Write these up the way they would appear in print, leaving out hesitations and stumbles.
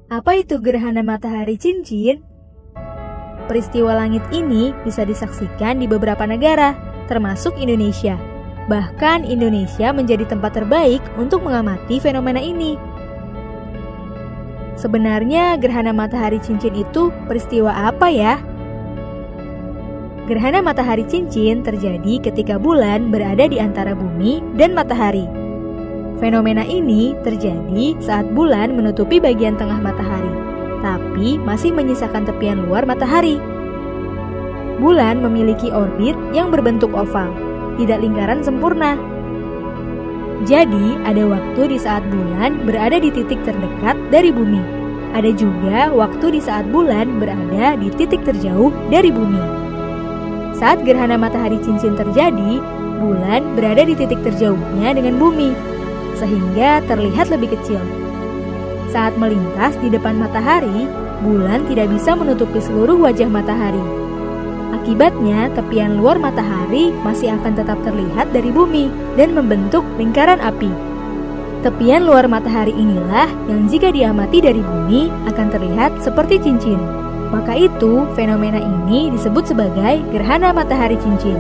Apa itu gerhana matahari cincin? Peristiwa langit ini bisa disaksikan di beberapa negara, termasuk Indonesia. Bahkan Indonesia menjadi tempat terbaik untuk mengamati fenomena ini. Sebenarnya gerhana matahari cincin itu peristiwa apa ya? Gerhana matahari cincin terjadi ketika bulan berada di antara bumi dan matahari. Fenomena ini terjadi saat bulan menutupi bagian tengah matahari, tapi masih menyisakan tepian luar matahari. Bulan memiliki orbit yang berbentuk oval, tidak lingkaran sempurna. Jadi, ada waktu di saat bulan berada di titik terdekat dari bumi. Ada juga waktu di saat bulan berada di titik terjauh dari bumi. Saat gerhana matahari cincin terjadi, bulan berada di titik terjauhnya dengan bumi, sehingga terlihat lebih kecil. Saat melintas di depan matahari, bulan tidak bisa menutupi seluruh wajah matahari. Akibatnya, tepian luar matahari masih akan tetap terlihat dari bumi dan membentuk lingkaran api. Tepian luar matahari inilah yang jika diamati dari bumi akan terlihat seperti cincin. Maka itu, fenomena ini disebut sebagai gerhana matahari cincin.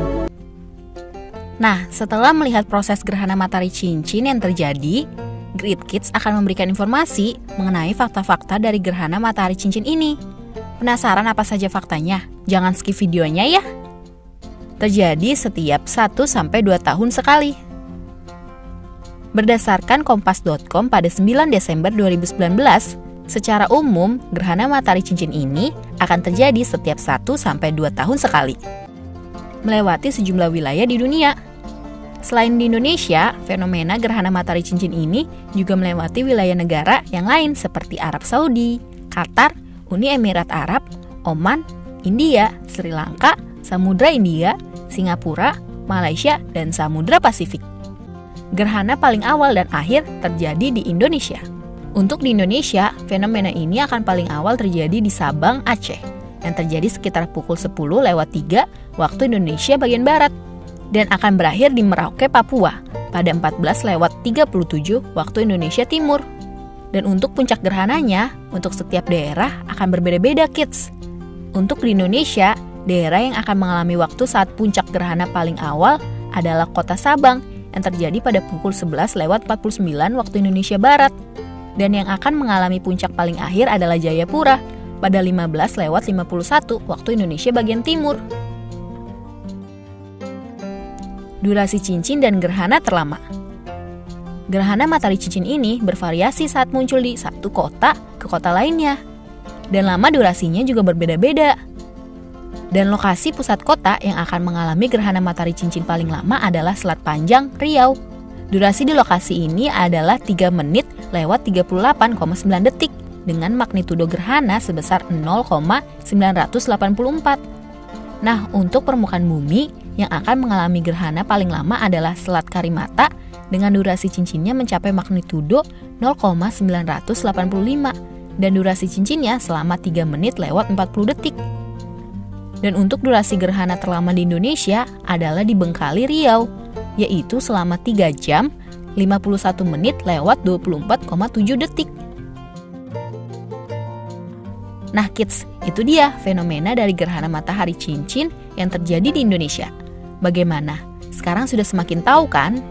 Nah, setelah melihat proses gerhana matahari cincin yang terjadi, Great Kids akan memberikan informasi mengenai fakta-fakta dari gerhana matahari cincin ini. Penasaran apa saja faktanya? Jangan skip videonya ya. Terjadi setiap 1-2 tahun sekali. Berdasarkan kompas.com pada 9 Desember 2019, secara umum gerhana matahari cincin ini akan terjadi setiap 1-2 tahun sekali, melewati sejumlah wilayah di dunia. Selain di Indonesia, fenomena gerhana matahari cincin ini juga melewati wilayah negara yang lain seperti Arab Saudi, Qatar, Uni Emirat Arab, Oman, India, Sri Lanka, Samudra India, Singapura, Malaysia, dan Samudra Pasifik. Gerhana paling awal dan akhir terjadi di Indonesia. Untuk di Indonesia, fenomena ini akan paling awal terjadi di Sabang, Aceh, yang terjadi sekitar pukul 10:03 waktu Indonesia bagian Barat, dan akan berakhir di Merauke, Papua, pada 14:37 waktu Indonesia Timur. Dan untuk puncak gerhananya, untuk setiap daerah akan berbeda-beda, kids. Untuk di Indonesia, daerah yang akan mengalami waktu saat puncak gerhana paling awal adalah Kota Sabang, yang terjadi pada pukul 11:49 waktu Indonesia Barat. Dan yang akan mengalami puncak paling akhir adalah Jayapura pada 15:51 waktu Indonesia bagian timur. Durasi cincin dan gerhana terlama. Gerhana matahari cincin ini bervariasi saat muncul di satu kota ke kota lainnya. Dan lama durasinya juga berbeda-beda. Dan lokasi pusat kota yang akan mengalami gerhana matahari cincin paling lama adalah Selat Panjang, Riau. Durasi di lokasi ini adalah 3 menit lewat 38,9 detik dengan magnitudo gerhana sebesar 0,984. Nah, untuk permukaan bumi yang akan mengalami gerhana paling lama adalah Selat Karimata dengan durasi cincinnya mencapai magnitudo 0,985 dan durasi cincinnya selama 3 menit lewat 40 detik. Dan untuk durasi gerhana terlama di Indonesia adalah di Bengkali, Riau, yaitu selama 3 jam 51 menit lewat 24,7 detik. Nah kids, itu dia fenomena dari gerhana matahari cincin yang terjadi di Indonesia. Bagaimana? Sekarang sudah semakin tahu kan